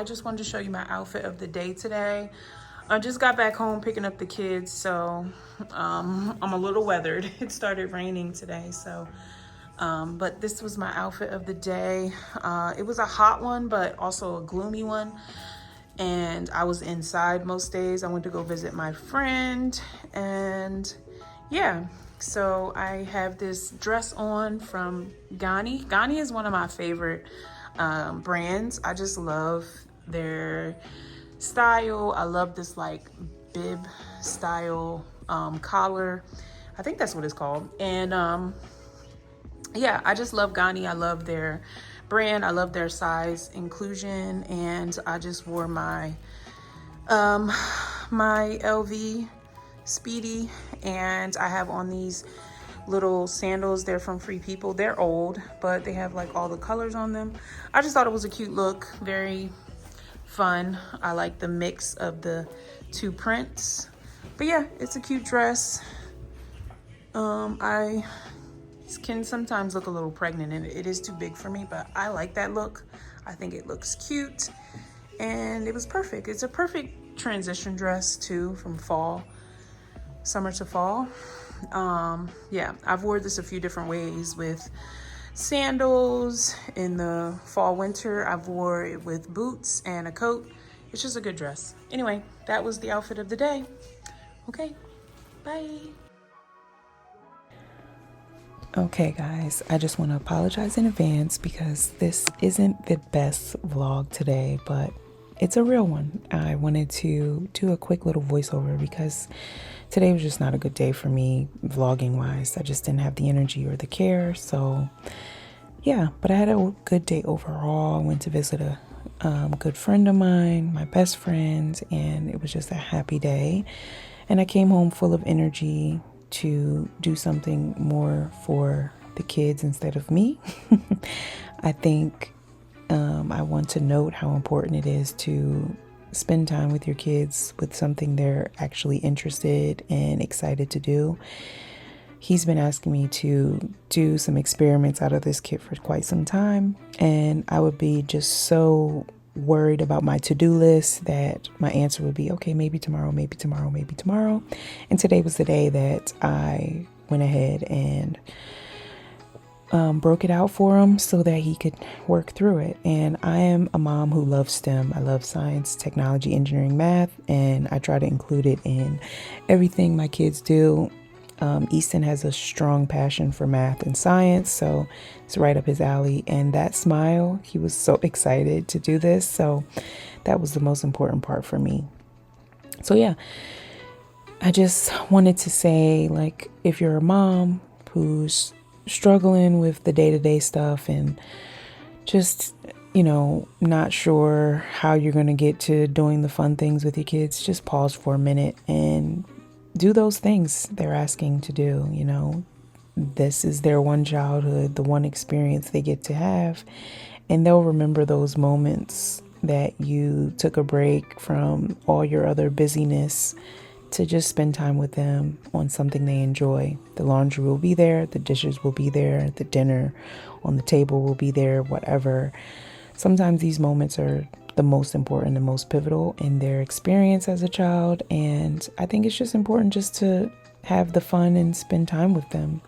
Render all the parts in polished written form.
I just wanted to show you my outfit of the day today. I just got back home picking up the kids, so I'm a little weathered. It started raining today, so but this was my outfit of the day. It was a hot one, but also a gloomy one. And I was inside most days. I went to go visit my friend, and yeah. So I have this dress on from Ganni. Ganni is one of my favorite brands. I just love their style. I love this like bib style collar. I think that's what it's called. And yeah, I just love Ganni. I love their brand. I love their size inclusion. And I just wore my my LV Speedy, and I have on these little sandals. They're from Free People. They're old, but they have like all the colors on them. I just thought it was a cute look, very fun. I like the mix of the two prints. But yeah, it's a cute dress. I can sometimes look a little pregnant, and it is too big for me, but I like that look. I think it looks cute, and it was perfect. It's a perfect transition dress too, from summer to fall. Yeah, I've worn this a few different ways with sandals in the fall winter. I've wore it with boots and a coat. It's just a good dress. Anyway, that was the outfit of the day. Okay, bye. Okay guys, I just want to apologize in advance because this isn't the best vlog today, but it's a real one. I wanted to do a quick little voiceover because today was just not a good day for me vlogging wise. I just didn't have the energy or the care. So yeah, but I had a good day overall. I went to visit a good friend of mine, my best friend, and it was just a happy day. And I came home full of energy to do something more for the kids instead of me. I think I want to note how important it is to spend time with your kids with something they're actually interested and excited to do. He's been asking me to do some experiments out of this kit for quite some time, and I would be just so worried about my to-do list that my answer would be, okay, maybe tomorrow, maybe tomorrow, maybe tomorrow. And today was the day that I went ahead and broke it out for him so that he could work through it. And I am a mom who loves STEM. I love science, technology, engineering, math, and I try to include it in everything my kids do. Easton has a strong passion for math and science, so it's right up his alley. And that smile, he was so excited to do this. So that was the most important part for me. So yeah, I just wanted to say, like, if you're a mom who's struggling with the day-to-day stuff and just, you know, not sure how you're going to get to doing the fun things with your kids, just pause for a minute and do those things they're asking to do. You know, this is their one childhood, the one experience they get to have, and they'll remember those moments that you took a break from all your other busyness to just spend time with them on something they enjoy. The laundry will be there, the dishes will be there, the dinner on the table will be there, whatever. Sometimes these moments are the most important and most pivotal in their experience as a child, and I think it's just important just to have the fun and spend time with them.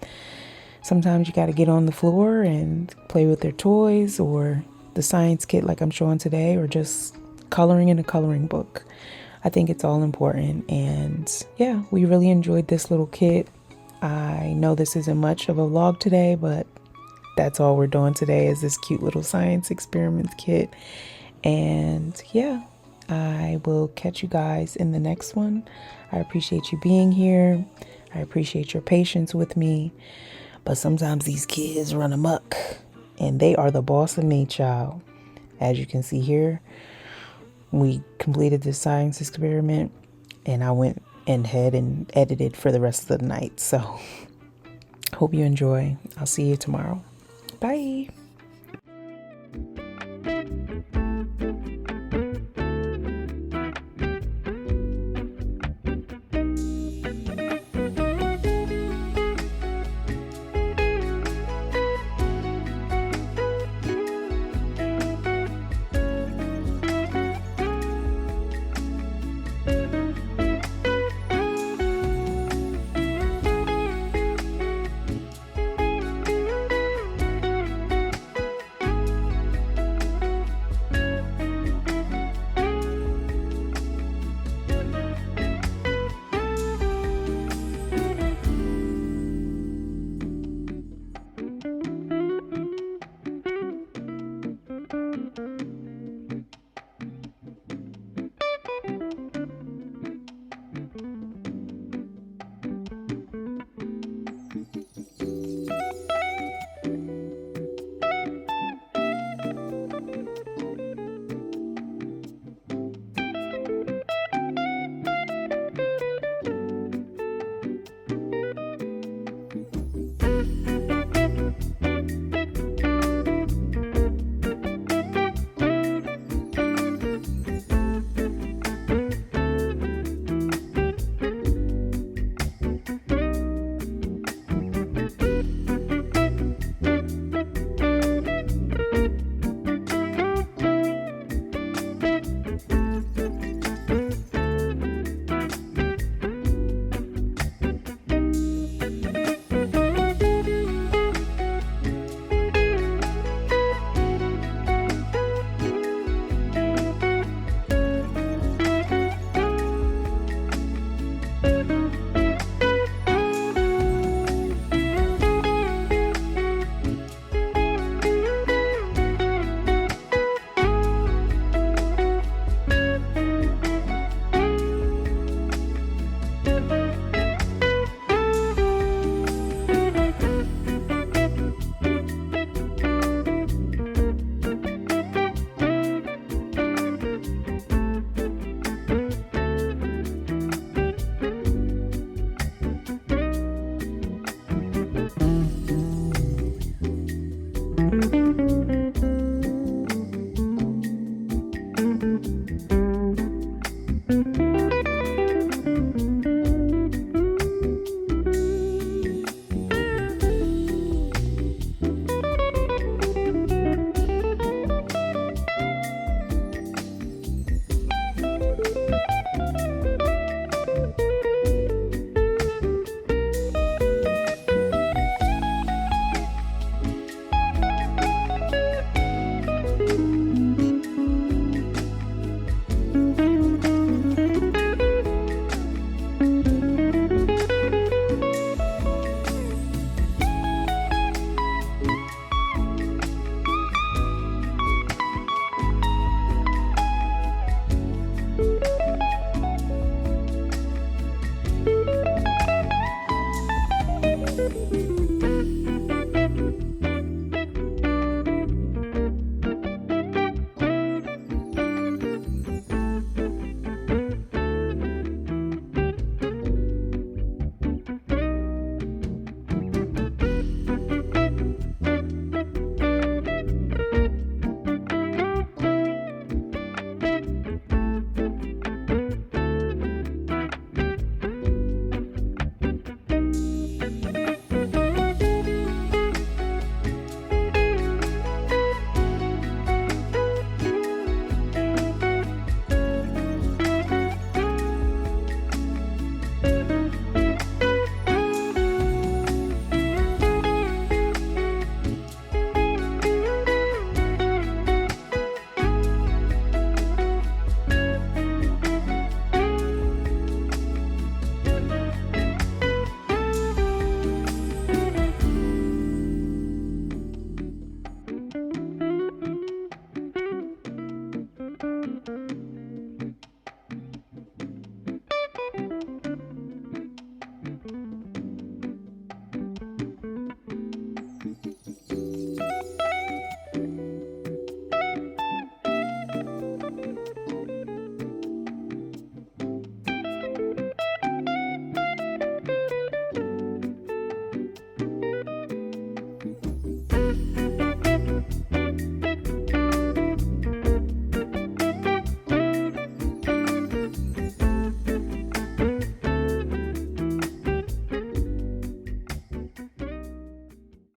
Sometimes you got to get on the floor and play with their toys or the science kit like I'm showing today, or just coloring in a coloring book. I think it's all important, and yeah, we really enjoyed this little kit. I know this isn't much of a vlog today, but that's all we're doing today is this cute little science experiments kit. And yeah, I will catch you guys in the next one. I appreciate you being here. I appreciate your patience with me. But sometimes these kids run amok, and they are the boss of me, child. As you can see here, we completed this science experiment, and I went ahead and edited for the rest of the night. So hope you enjoy. I'll see you tomorrow. Bye.